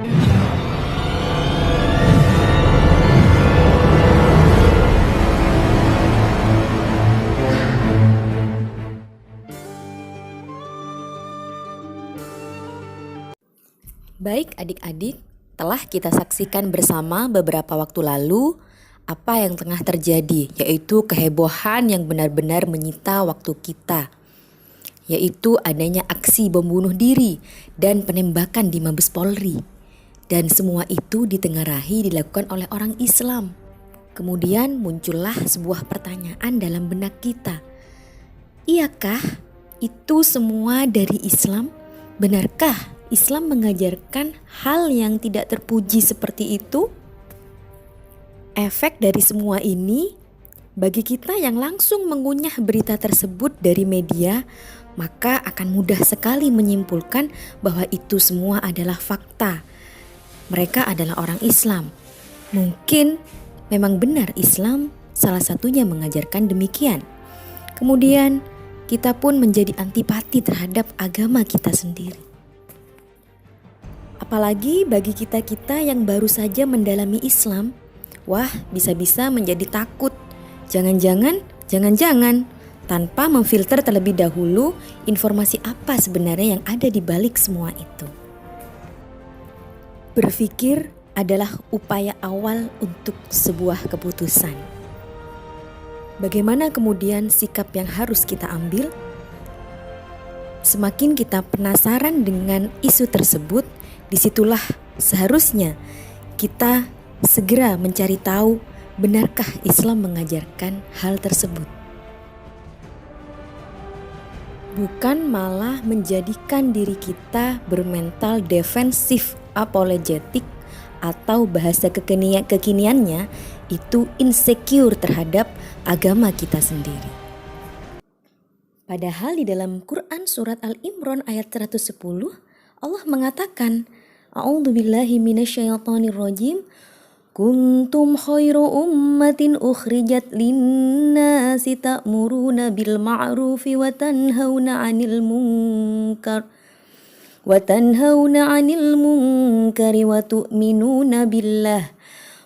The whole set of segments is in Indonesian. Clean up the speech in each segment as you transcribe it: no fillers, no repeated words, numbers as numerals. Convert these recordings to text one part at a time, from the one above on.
Baik adik-adik, telah kita saksikan bersama beberapa waktu lalu apa yang tengah terjadi, yaitu kehebohan yang benar-benar menyita waktu kita, yaitu adanya aksi bom bunuh diri dan penembakan di Mabes Polri. Dan semua itu ditengarai dilakukan oleh orang Islam. Kemudian muncullah sebuah pertanyaan dalam benak kita. Iyakah itu semua dari Islam? Benarkah Islam mengajarkan hal yang tidak terpuji seperti itu? Efek dari semua ini, bagi kita yang langsung mengunyah berita tersebut dari media, maka akan mudah sekali menyimpulkan bahwa itu semua adalah fakta. Mereka adalah orang Islam. Mungkin memang benar Islam salah satunya mengajarkan demikian. Kemudian kita pun menjadi antipati terhadap agama kita sendiri. Apalagi bagi kita-kita yang baru saja mendalami Islam, wah bisa-bisa menjadi takut. Jangan-jangan, tanpa memfilter terlebih dahulu informasi apa sebenarnya yang ada di balik semua itu. Berpikir adalah upaya awal untuk sebuah keputusan. Bagaimana kemudian sikap yang harus kita ambil? Semakin kita penasaran dengan isu tersebut, disitulah seharusnya kita segera mencari tahu benarkah Islam mengajarkan hal tersebut. Bukan malah menjadikan diri kita bermental defensif apologetik atau bahasa kekiniannya itu insecure terhadap agama kita sendiri. Padahal di dalam Quran surat Al-Imran ayat 110 Allah mengatakan, A'udzubillahi minasyaitonirrajim. Kuntum khairu ummatin ukhrijat linnasi ta'muruna bil ma'rufi wa tanhauna 'anil munkar wa tu'minuna billah.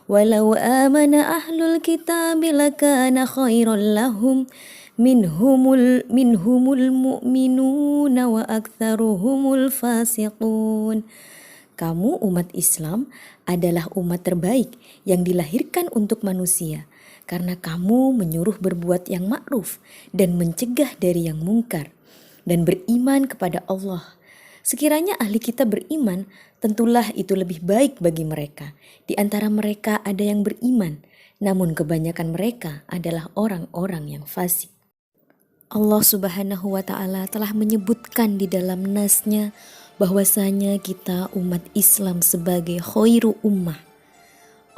Walau amana ahlul kitabi lakana khairan lahum minhumul mu'minuna wa aktsaruhumul fasiqun. Kamu umat Islam adalah umat terbaik yang dilahirkan untuk manusia karena kamu menyuruh berbuat yang ma'ruf dan mencegah dari yang mungkar dan beriman kepada Allah. Sekiranya ahli kita beriman, tentulah itu lebih baik bagi mereka. Di antara mereka ada yang beriman, namun kebanyakan mereka adalah orang-orang yang fasik. Allah Subhanahu wa Ta'ala telah menyebutkan di dalam nas-Nya bahwasanya kita umat Islam sebagai khairu ummah,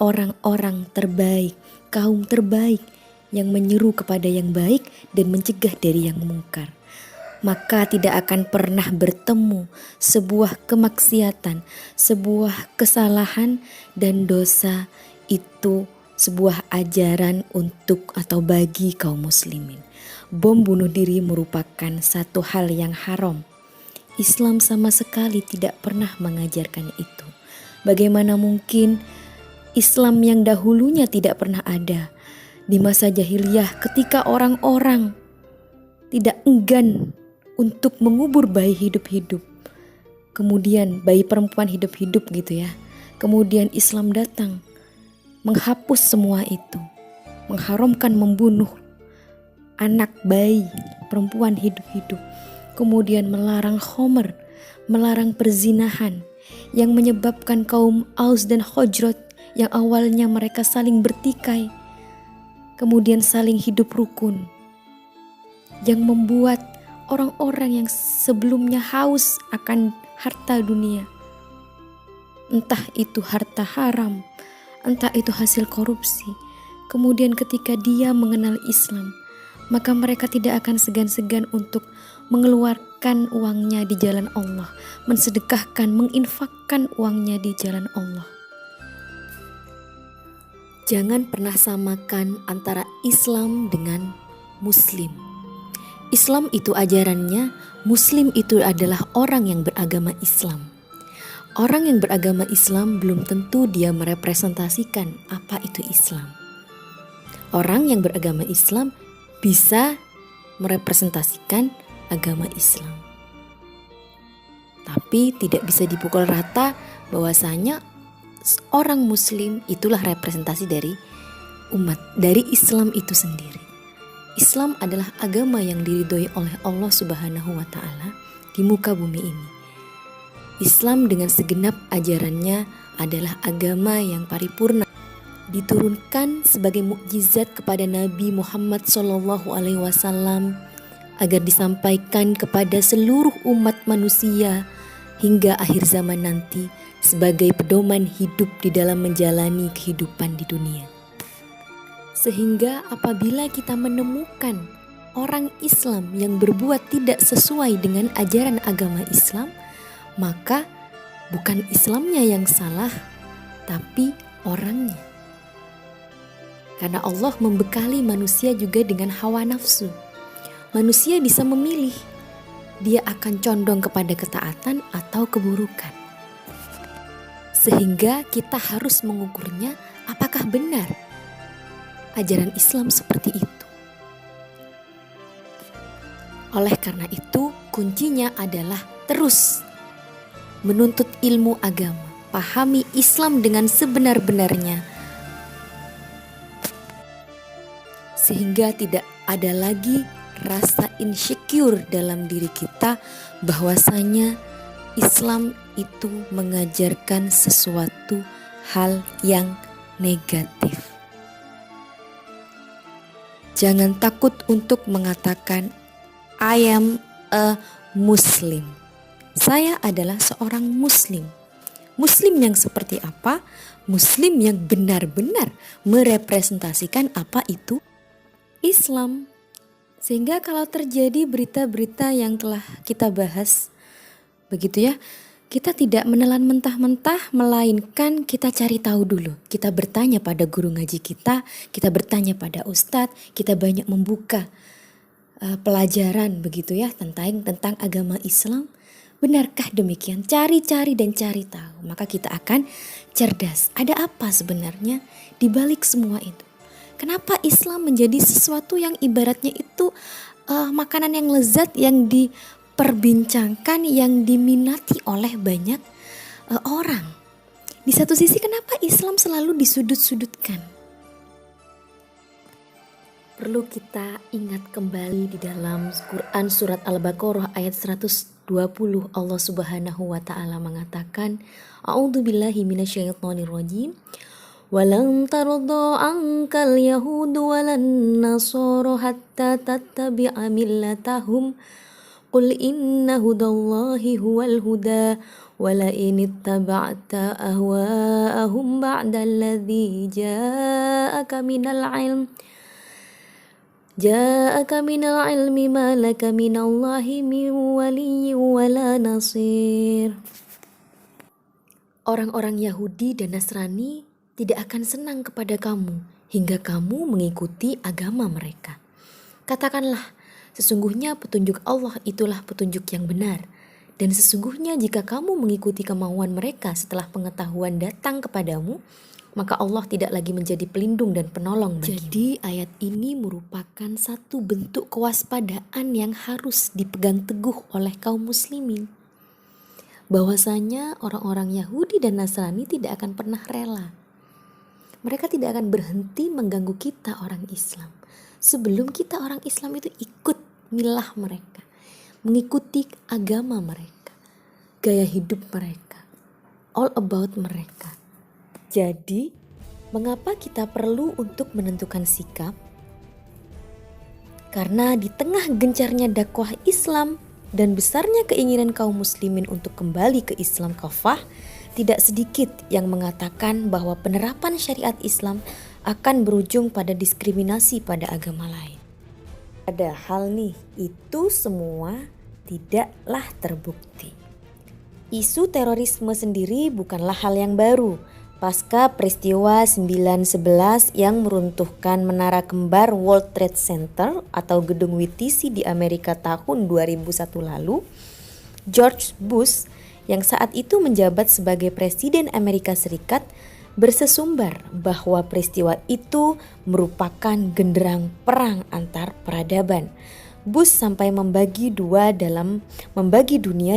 orang-orang terbaik, kaum terbaik yang menyeru kepada yang baik dan mencegah dari yang mungkar. Maka tidak akan pernah bertemu sebuah kemaksiatan, sebuah kesalahan dan dosa itu sebuah ajaran untuk atau bagi kaum muslimin. Bom bunuh diri merupakan satu hal yang haram. Islam sama sekali tidak pernah mengajarkan itu. Bagaimana mungkin Islam yang dahulunya tidak pernah ada di masa jahiliyah ketika orang-orang tidak enggan untuk mengubur bayi hidup-hidup. Kemudian bayi perempuan hidup-hidup gitu ya. Kemudian Islam datang menghapus semua itu, mengharamkan membunuh anak bayi perempuan hidup-hidup. Kemudian melarang khomer, melarang perzinahan yang menyebabkan kaum Aus dan Khazraj yang awalnya mereka saling bertikai, kemudian saling hidup rukun, yang membuat orang-orang yang sebelumnya haus akan harta dunia, entah itu harta haram, entah itu hasil korupsi, kemudian ketika dia mengenal Islam, maka mereka tidak akan segan-segan untuk mengeluarkan uangnya di jalan Allah, mensedekahkan, menginfakkan uangnya di jalan Allah. Jangan pernah samakan antara Islam dengan Muslim. Islam itu ajarannya, Muslim itu adalah orang yang beragama Islam. Orang yang beragama Islam belum tentu dia merepresentasikan apa itu Islam. Orang yang beragama Islam bisa merepresentasikan agama Islam. Tapi tidak bisa dipukul rata bahwasanya orang Muslim itulah representasi dari umat, dari Islam itu sendiri. Islam adalah agama yang diridhoi oleh Allah Subhanahu wa Ta'ala di muka bumi ini. Islam dengan segenap ajarannya adalah agama yang paripurna, diturunkan sebagai mukjizat kepada Nabi Muhammad SAW agar disampaikan kepada seluruh umat manusia hingga akhir zaman nanti sebagai pedoman hidup di dalam menjalani kehidupan di dunia. Sehingga apabila kita menemukan orang Islam yang berbuat tidak sesuai dengan ajaran agama Islam, maka bukan Islamnya yang salah, tapi orangnya. Karena Allah membekali manusia juga dengan hawa nafsu. Manusia bisa memilih, dia akan condong kepada ketaatan atau keburukan. Sehingga kita harus mengukurnya apakah benar ajaran Islam seperti itu. Oleh karena itu, kuncinya adalah terus menuntut ilmu agama, pahami Islam dengan sebenar-benarnya, sehingga tidak ada lagi rasa insecure dalam diri kita bahwasanya Islam itu mengajarkan sesuatu hal yang negatif. Jangan takut untuk mengatakan I am a Muslim. Saya adalah seorang Muslim. Muslim yang seperti apa? Muslim yang benar-benar merepresentasikan apa itu Islam. Sehingga kalau terjadi berita-berita yang telah kita bahas, begitu ya, kita tidak menelan mentah-mentah, melainkan kita cari tahu dulu. Kita bertanya pada guru ngaji kita bertanya pada ustadz, kita banyak membuka pelajaran begitu ya tentang agama Islam. Benarkah demikian? Cari-cari dan cari tahu. Maka kita akan cerdas. Ada apa sebenarnya di balik semua itu? Kenapa Islam menjadi sesuatu yang ibaratnya itu makanan yang lezat, yang diperbincangkan, yang diminati oleh banyak orang? Di satu sisi kenapa Islam selalu disudut-sudutkan? Perlu kita ingat kembali di dalam Quran surat Al-Baqarah ayat 120 Allah Subhanahu wa Ta'ala mengatakan, A'udzubillahi minasyaitonirrajim. Walan tarda ankal yahudu walan nasara hatta tattabi'a millatahum. Qul inna hudallahi huwal huda wala in ittaba'ta ahwa'ahum ba'da alladhi ja'aka minal ilmi ma laka minallahi min waliyyin wala nasir. Orang-orang Yahudi dan Nasrani tidak akan senang kepada kamu hingga kamu mengikuti agama mereka. Katakanlah, sesungguhnya petunjuk Allah itulah petunjuk yang benar. Dan sesungguhnya jika kamu mengikuti kemauan mereka setelah pengetahuan datang kepadamu, maka Allah tidak lagi menjadi pelindung dan penolong bagimu. Jadi ayat ini merupakan satu bentuk kewaspadaan yang harus dipegang teguh oleh kaum muslimin. Bahwasanya orang-orang Yahudi dan Nasrani tidak akan pernah rela. Mereka tidak akan berhenti mengganggu kita orang Islam. Sebelum kita orang Islam itu ikut milah mereka, mengikuti agama mereka, gaya hidup mereka, all about mereka. Jadi, mengapa kita perlu untuk menentukan sikap? Karena di tengah gencarnya dakwah Islam dan besarnya keinginan kaum muslimin untuk kembali ke Islam kafah, tidak sedikit yang mengatakan bahwa penerapan syariat Islam akan berujung pada diskriminasi pada agama lain. Padahal nih, itu semua tidaklah terbukti. Isu terorisme sendiri bukanlah hal yang baru. Pasca peristiwa 9/11 yang meruntuhkan menara kembar World Trade Center atau gedung WTC di Amerika tahun 2001 lalu, George Bush yang saat itu menjabat sebagai Presiden Amerika Serikat, bersesumbar bahwa peristiwa itu merupakan genderang perang antar peradaban. Bush sampai membagi dunia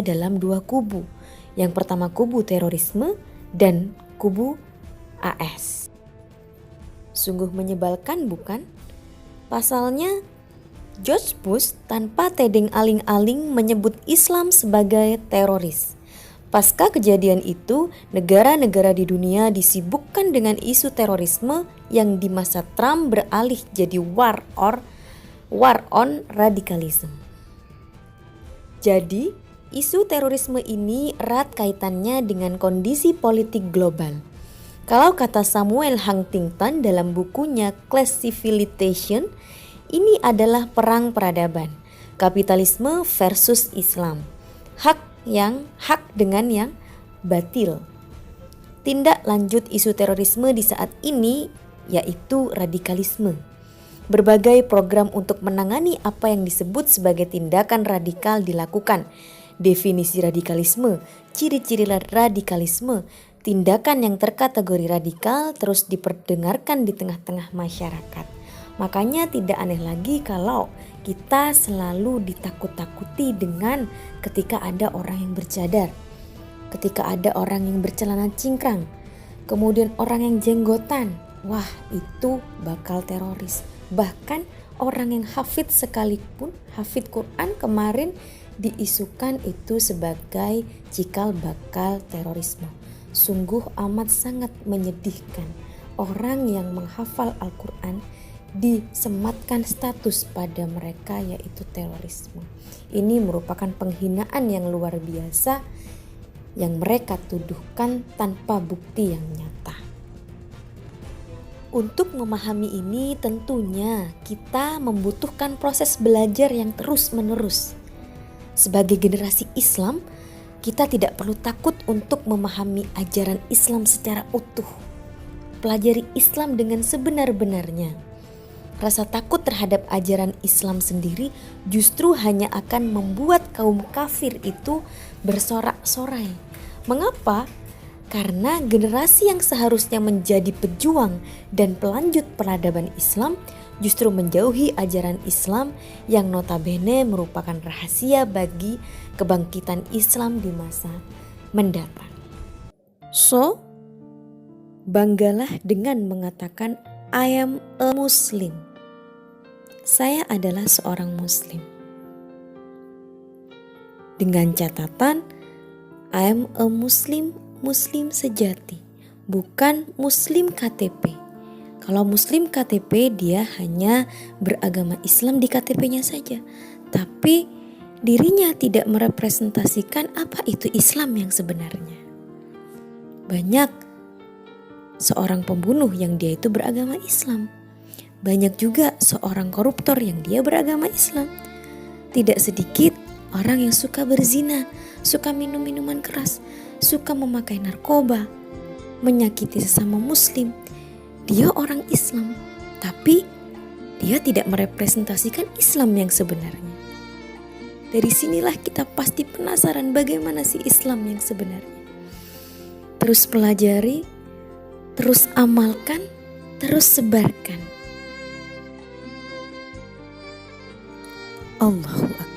dalam dua kubu. Yang pertama kubu terorisme dan kubu AS. Sungguh menyebalkan, bukan? Pasalnya, George Bush tanpa tedeng aling-aling menyebut Islam sebagai teroris. Pasca kejadian itu, negara-negara di dunia disibukkan dengan isu terorisme yang di masa Trump beralih jadi war on radikalisme. Jadi, isu terorisme ini erat kaitannya dengan kondisi politik global. Kalau kata Samuel Huntington dalam bukunya Class Civilization, ini adalah perang peradaban, kapitalisme versus Islam, hak dengan yang batil. Tindak lanjut isu terorisme di saat ini yaitu radikalisme. Berbagai program untuk menangani apa yang disebut sebagai tindakan radikal dilakukan. Definisi radikalisme, ciri-ciri radikalisme, tindakan yang terkategori radikal terus diperdengarkan di tengah-tengah masyarakat. Makanya tidak aneh lagi kalau kita selalu ditakut-takuti dengan ketika ada orang yang bercadar, ketika ada orang yang bercelana cingkrang, kemudian orang yang jenggotan. Wah, itu bakal teroris. Bahkan orang yang hafid sekalipun, hafid Quran kemarin diisukan itu sebagai cikal bakal terorisme. Sungguh amat sangat menyedihkan. Orang yang menghafal Al-Quran disematkan status pada mereka yaitu terorisme. Ini merupakan penghinaan yang luar biasa yang mereka tuduhkan tanpa bukti yang nyata. Untuk memahami ini tentunya kita membutuhkan proses belajar yang terus-menerus. Sebagai generasi Islam, kita tidak perlu takut untuk memahami ajaran Islam secara utuh. Pelajari Islam dengan sebenar-benarnya. Rasa takut terhadap ajaran Islam sendiri justru hanya akan membuat kaum kafir itu bersorak-sorai. Mengapa? Karena generasi yang seharusnya menjadi pejuang dan pelanjut peradaban Islam justru menjauhi ajaran Islam yang notabene merupakan rahasia bagi kebangkitan Islam di masa mendatang. So, banggalah dengan mengatakan I am a Muslim. Saya adalah seorang Muslim. Dengan catatan I am a Muslim sejati, bukan Muslim KTP. Kalau Muslim KTP dia hanya beragama Islam di KTP-nya saja, tapi dirinya tidak merepresentasikan apa itu Islam yang sebenarnya. Banyak seorang pembunuh yang dia itu beragama Islam. Banyak juga seorang koruptor yang dia beragama Islam. Tidak sedikit orang yang suka berzina, suka minum minuman keras, suka memakai narkoba, menyakiti sesama Muslim. Dia orang Islam, tapi dia tidak merepresentasikan Islam yang sebenarnya. Dari sinilah kita pasti penasaran bagaimana sih Islam yang sebenarnya. Terus pelajari, terus amalkan, terus sebarkan. Allahu Akbar.